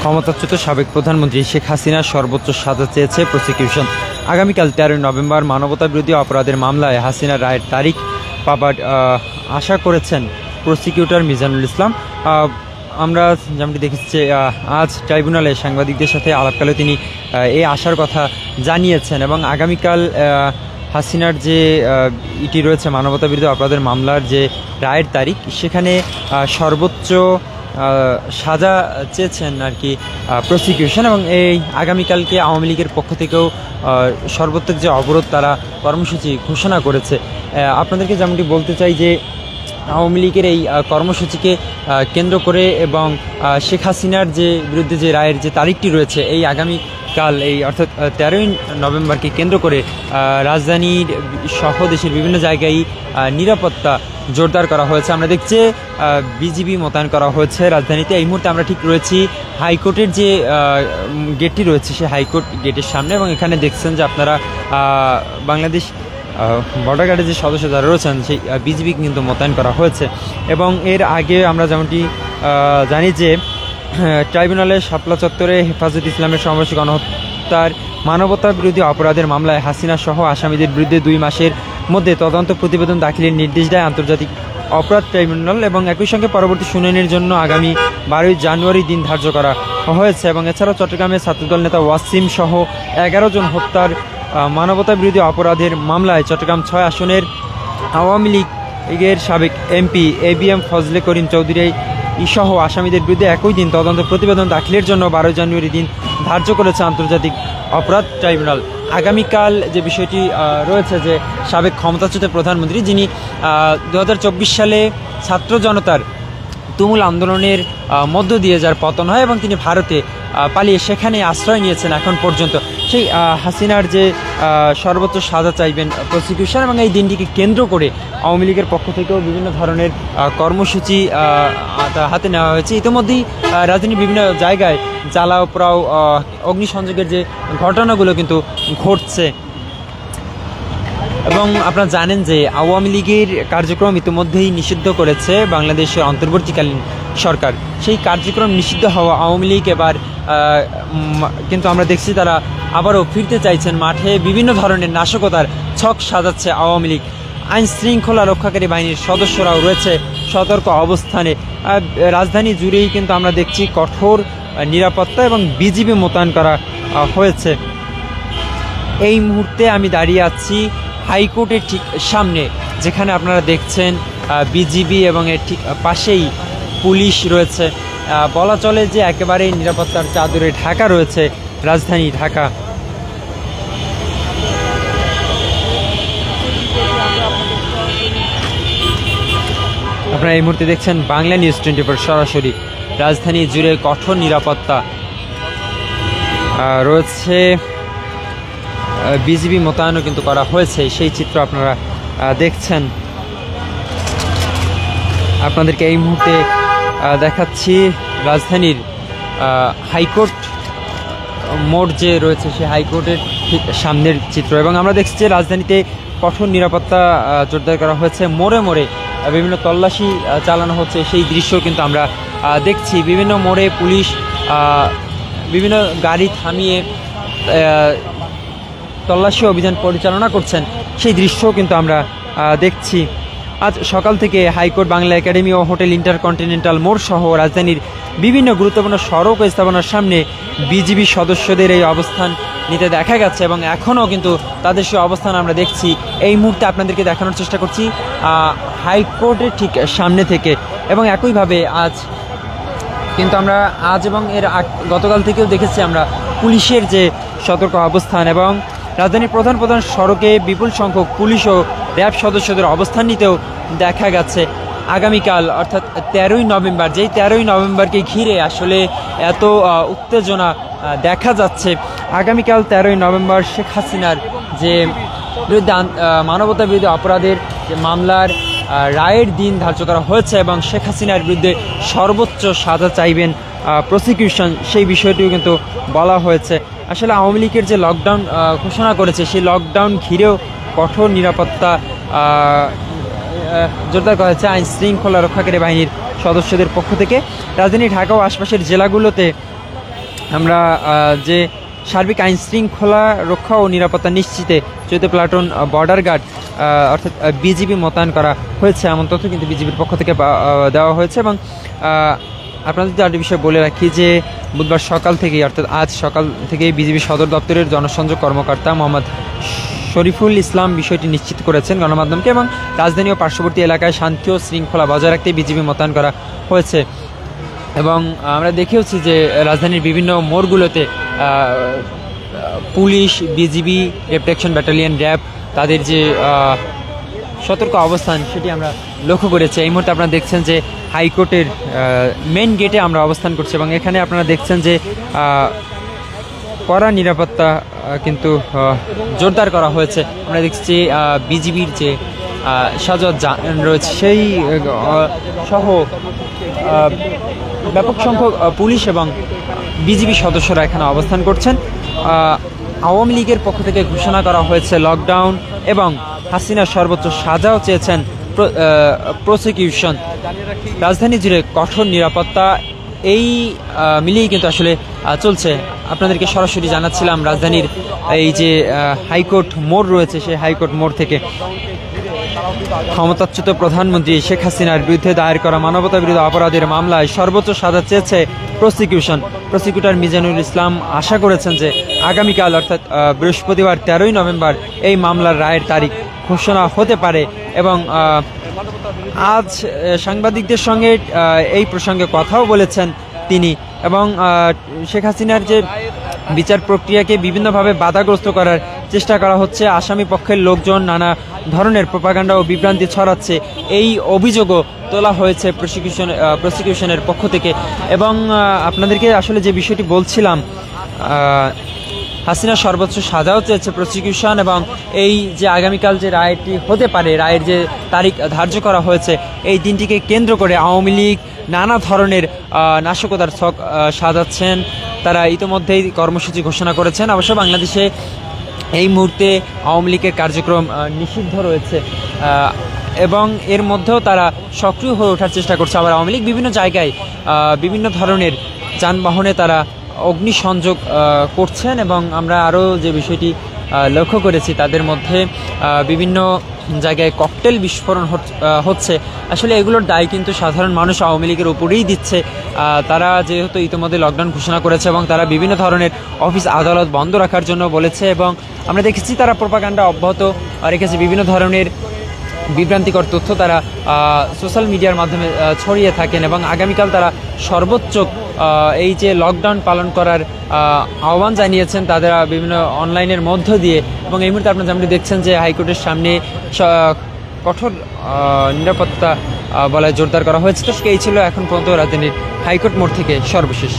ক্ষমতাচ্যুত সাবেক প্রধানমন্ত্রী শেখ হাসিনার সর্বোচ্চ সাজা চেয়েছে প্রসিকিউশন। আগামীকাল 13 নভেম্বর মানবতাবিরোধী অপরাধের মামলায় হাসিনার রায়ের তারিখ পাবার আশা করেছেন প্রসিকিউটর মিজানুল ইসলাম। আমরা যেমনটি দেখেছি আজ ট্রাইব্যুনালে সাংবাদিকদের সাথে আলাপকালে তিনি এই আশার কথা জানিয়েছেন এবং আগামীকাল হাসিনার যে ইটি রয়েছে মানবতাবিরোধী অপরাধের মামলার যে রায়ের তারিখ, সেখানে সর্বোচ্চ সাজা চেয়েছেন আর কি প্রসিকিউশন। এবং এই আগামীকালকে আওয়ামী লীগের পক্ষ থেকেও সর্বোচ্চ যে অবরোধ তারা কর্মসূচি ঘোষণা করেছে। আপনাদেরকে যেমনটি বলতে চাই যে আওয়ামী লীগের এই কর্মসূচিকে কেন্দ্র করে এবং শেখ হাসিনার যে বিরুদ্ধে যে রায়ের যে তারিখটি রয়েছে এই আগামীকাল এই অর্থাৎ 13 নভেম্বরকে কেন্দ্র করে রাজধানীর সহ দেশের বিভিন্ন জায়গায় নিরাপত্তা জোরদার করা হয়েছে। আমরা দেখছি বিজিবি মোতায়েন করা হয়েছে রাজধানীতে। এই মুহূর্তে আমরা ঠিক রয়েছি হাইকোর্টের যে গেটটি রয়েছে সেই হাইকোর্ট গেটের সামনে এবং এখানে দেখছেন যে আপনারা বাংলাদেশ বর্ডার গার্ডের যে সদস্য যারা রয়েছেন সেই বিজিবি কিন্তু মোতায়েন করা হয়েছে। এবং এর আগে আমরা যেমনটি জানি যে ট্রাইব্যুনালে শাপলা চত্বরে হেফাজত ইসলামের সমাবেশে গণহত্যার মানবতা বিরোধী অপরাধের মামলায় হাসিনা সহ আসামিদের বিরুদ্ধে 2 মাসের মধ্যে তদন্ত প্রতিবেদন দাখিলের নির্দেশ দেয় আন্তর্জাতিক অপরাধ ট্রাইব্যুনাল। এবং একই সঙ্গে পরবর্তী শুনানির জন্য আগামী 12 জানুয়ারি দিন ধার্য করা হয়েছে। এবং এছাড়াও চট্টগ্রামের ছাত্রদল নেতা ওয়াসিম সহ 11 জন হত্যার মানবতা বিরোধী অপরাধের মামলায় চট্টগ্রাম 6 আসনের আওয়ামী লীগের সাবেক এমপি ABM ফজলে করিম চৌধুরী সহ আসামিদের বিরুদ্ধে একই দিন তদন্ত প্রতিবেদন দাখিলের জন্য 12 জানুয়ারি দিন ধার্য করেছে আন্তর্জাতিক অপরাধ ট্রাইব্যুনাল। আগামীকাল যে বিষয়টি রয়েছে যে সাবেক ক্ষমতাচ্যুত প্রধানমন্ত্রী যিনি 2024 সালে ছাত্র জনতার তুমুল আন্দোলনের মধ্য দিয়ে যার পতন হয় এবং তিনি ভারতে পালিয়ে সেখানে আশ্রয় নিয়েছেন এখন পর্যন্ত, সেই হাসিনার যে সর্বোচ্চ সাজা চাইবেন প্রসিকিউশন। এবং এই দিনটিকে কেন্দ্র করে আওয়ামী লীগের পক্ষ থেকেও বিভিন্ন ধরনের কর্মসূচি হাতে নেওয়া হয়েছে। ইতিমধ্যেই রাজধানীর বিভিন্ন জায়গায় জ্বালাও পোড়াও অগ্নিসংযোগের যে ঘটনাগুলো কিন্তু ঘটছে। এবং আপনারা জানেন যে আওয়ামী লীগের কার্যক্রম ইতিমধ্যেই নিষিদ্ধ করেছে বাংলাদেশের অন্তর্বর্তীকালীন সরকার। সেই কার্যক্রম নিষিদ্ধ হওয়া আওয়ামী লীগ এবার কিন্তু আমরা দেখছি তারা আবারও ফিরতে চাইছেন মাঠে। বিভিন্ন ধরনের নাশকতার ছক সাজাচ্ছে আওয়ামী লীগ। আইন শৃঙ্খলা রক্ষাকারী বাহিনীর সদস্যরাও রয়েছে সতর্ক অবস্থানে। রাজধানী জুড়েই কিন্তু আমরা দেখছি কঠোর নিরাপত্তা এবং বিজিবি মোতায়েন করা হয়েছে। এই মুহূর্তে আমি দাঁড়িয়ে আছি হাইকোর্টের ঠিক সামনে, যেখানে আপনারা দেখছেন বিজিবি এবং এর ঠিক পাশেই পুলিশ রয়েছে। বলা চলে যে একেবারেই নিরাপত্তার চাদরে ঢাকা রয়েছে রাজধানী ঢাকা। আপনারা এই মুহূর্তে দেখছেন বাংলা নিউজ 24 সরাসরি। রাজধানী জুড়ে কঠোর নিরাপত্তা রয়েছে, বিজিবি মোতায়েনও কিন্তু করা হয়েছে, সেই চিত্র আপনারা দেখছেন। আপনাদেরকে এই মুহূর্তে দেখাচ্ছি রাজধানীর হাইকোর্ট মোড় যে রয়েছে সেই হাইকোর্টের ঠিক সামনের চিত্র। এবং আমরা দেখছি যে রাজধানীতে কঠোর নিরাপত্তা জোরদার করা হয়েছে, মোড়ে মোড়ে বিভিন্ন তল্লাশি চালানো হচ্ছে সেই দৃশ্য কিন্তু আমরা দেখছি। বিভিন্ন মোড়ে পুলিশ বিভিন্ন গাড়ি থামিয়ে তল্লাশি অভিযান পরিচালনা করছেন, সেই দৃশ্যও কিন্তু আমরা দেখছি। আজ সকাল থেকে হাইকোর্ট, বাংলা একাডেমি ও হোটেল ইন্টারকন্টিনেন্টাল মোড় সহ রাজধানীর বিভিন্ন গুরুত্বপূর্ণ সড়ক ও স্থাপনার সামনে বিজিবি সদস্যদের এই অবস্থান নিতে দেখা গেছে এবং এখনও কিন্তু তাদের সেই অবস্থান আমরা দেখছি। এই মুহূর্তে আপনাদেরকে দেখানোর চেষ্টা করছি হাইকোর্টের ঠিক সামনে থেকে। এবং একইভাবে আজ কিন্তু আমরা এবং এর গতকাল থেকেও দেখেছি আমরা পুলিশের যে সতর্ক অবস্থান এবং রাজধানীর প্রধান প্রধান সড়কে বিপুল সংখ্যক পুলিশ ও র্যাব সদস্যদের অবস্থান নিতেও দেখা গেছে। আগামীকাল অর্থাৎ 13 নভেম্বর, যেই 13 নভেম্বরকে ঘিরে আসলে এত উত্তেজনা দেখা যাচ্ছে। আগামীকাল 13 নভেম্বর শেখ হাসিনার যে বিরুদ্ধে মানবতা বিরোধী অপরাধের যে মামলার রায়ের দিন ধার্য করা হয়েছে এবং শেখ হাসিনার বিরুদ্ধে সর্বোচ্চ সাজা চাইবেন প্রসিকিউশন, সেই বিষয়টিও কিন্তু বলা হয়েছে। আসলে আওয়ামী লীগের যে লকডাউন ঘোষণা করেছে সেই লকডাউন ঘিরেও কঠোর নিরাপত্তা জোরদার করা হয়েছে আইন শৃঙ্খলা রক্ষাকারী বাহিনীর সদস্যদের পক্ষ থেকে। রাজধানী ঢাকা ও আশপাশের জেলাগুলোতে আমরা যে সার্বিক আইন শৃঙ্খলা রক্ষা ও নিরাপত্তা নিশ্চিতে 14 প্লাটুন বর্ডার গার্ড অর্থাৎ বিজিবি মোতায়েন করা হয়েছে, এমন তথ্য কিন্তু বিজিবির পক্ষ থেকে দেওয়া হয়েছে। এবং আপনাদের যদি আরেকটি বিষয় বলে রাখি যে বুধবার সকাল থেকেই অর্থাৎ আজ সকাল থেকেই বিজিবি সদর দপ্তরের জনসংযোগ কর্মকর্তা মোহাম্মদ শরীফুল ইসলাম বিষয়টি নিশ্চিত করেছেন গণমাধ্যমকে, এবং রাজধানী ও পার্শ্ববর্তী এলাকায় শান্তি ও শৃঙ্খলা বজায় রাখতে বিজিবি মোতায়েন করা হয়েছে। এবং আমরা দেখেওছি যে রাজধানীর বিভিন্ন মোড়গুলোতে পুলিশ, বিজিবি, রেপ্টেকশন ব্যাটালিয়ন, র্যাব তাদের যে সতর্ক অবস্থান সেটি আমরা লক্ষ্য করেছি। এই মুহূর্তে আপনারা দেখছেন যে হাইকোর্টের মেন গেটে আমরা অবস্থান করছি, এবং এখানে আপনারা দেখছেন যে কড়া নিরাপত্তা কিন্তু জোরদার করা হয়েছে। আমরা দেখছি বিজিবির যে সাজোয়ার রয়েছে সেই সহ ব্যাপক সংখ্যক পুলিশ এবং বিজিবি সদস্যরা এখানে অবস্থান করছেন। আওয়ামী লীগের পক্ষ থেকে ঘোষণা করা হয়েছে লকডাউন, এবং হাসিনার সর্বোচ্চ সাজাও চেয়েছেন প্রসিকিউশন। রাজধানী জুড়ে কঠোর নিরাপত্তা এই মিলিয়েই কিন্তু আসলে চলছে। আপনাদেরকে সরাসরি জানাচ্ছিলাম রাজধানীর এই যে হাইকোর্ট মোড় রয়েছে সেই হাইকোর্ট মোড় থেকে। ক্ষমতাচ্যুত প্রধানমন্ত্রী শেখ হাসিনার বিরুদ্ধে দায়ের করা মানবতা বিরোধী অপরাধের মামলায় সর্বোচ্চ সাজা চেয়েছে প্রসিকিউশন। প্রসিকিউটর মিজানুল ইসলাম আশা করেছেন যে আগামীকাল অর্থাৎ বৃহস্পতিবার 13ই নভেম্বর এই মামলার রায়ের তারিখ ঘোষণা হতে পারে। এবং আজ সাংবাদিকদের সঙ্গে এই প্রসঙ্গে কথাও বলেছেন তিনি। এবং শেখ হাসিনার যে বিচার প্রক্রিয়াকে বিভিন্নভাবে বাধাগ্রস্ত করার চেষ্টা করা হচ্ছে, আসামি পক্ষের লোকজন ধরনের প্রোপাগান্ডা ও বিভ্রান্তি ছড়াচ্ছে, এই অভিযোগও তোলা হয়েছে প্রসিকিউশনের পক্ষ থেকে। এবং আপনাদেরকে আসলে যে বিষয়টি বলছিলাম, হাসিনা সর্বোচ্চ সাজাও চেয়েছে প্রসিকিউশন, এবং এই যে আগামীকাল যে রায়টি হতে পারে, রায়ের যে তারিখ ধার্য করা হয়েছে, এই দিনটিকে কেন্দ্র করে আওয়ামী লীগ নানা ধরনের নাশকতার ছক সাজাচ্ছেন। তারা ইতিমধ্যেই কর্মসূচি ঘোষণা করেছেন। অবশ্য বাংলাদেশে এই মুহূর্তে আওয়ামী লীগের কার্যক্রম নিষিদ্ধ রয়েছে, এবং এর মধ্যেও তারা সক্রিয় হয়ে ওঠার চেষ্টা করছে। আবার আওয়ামী লীগ বিভিন্ন জায়গায় বিভিন্ন ধরনের যানবাহনে তারা অগ্নিসংযোগ করছেন, এবং আমরা আরও যে বিষয়টি লক্ষ্য করেছি তাদের মধ্যে বিভিন্ন জায়গায় ককটেল বিস্ফোরণ হচ্ছে। আসলে এগুলোর দায় কিন্তু সাধারণ মানুষ আওয়ামী লীগের উপরেই দিচ্ছে। তারা যেহেতু ইতিমধ্যে লকডাউন ঘোষণা করেছে, এবং তারা বিভিন্ন ধরনের অফিস আদালত বন্ধ রাখার জন্য বলেছে, এবং আমরা দেখেছি তারা প্রোপাগান্ডা অব্যাহত রেখেছে। বিভিন্ন ধরনের বিভ্রান্তিকর তথ্য তারা সোশ্যাল মিডিয়ার মাধ্যমে ছড়িয়ে থাকেন, এবং আগামীকাল তারা সর্বোচ্চ এই যে লকডাউন পালন করার আহ্বান জানিয়েছেন তাদের বিভিন্ন অনলাইনের মধ্য দিয়ে। এবং এই মুহূর্তে আপনারা যেমন দেখছেন যে হাইকোর্টের সামনে কঠোর নিরাপত্তা বলায় জোরদার করা হয়েছে। তো এই ছিল এখন পর্যন্ত রাজধানীর হাইকোর্ট মোড় থেকে সর্বশেষ।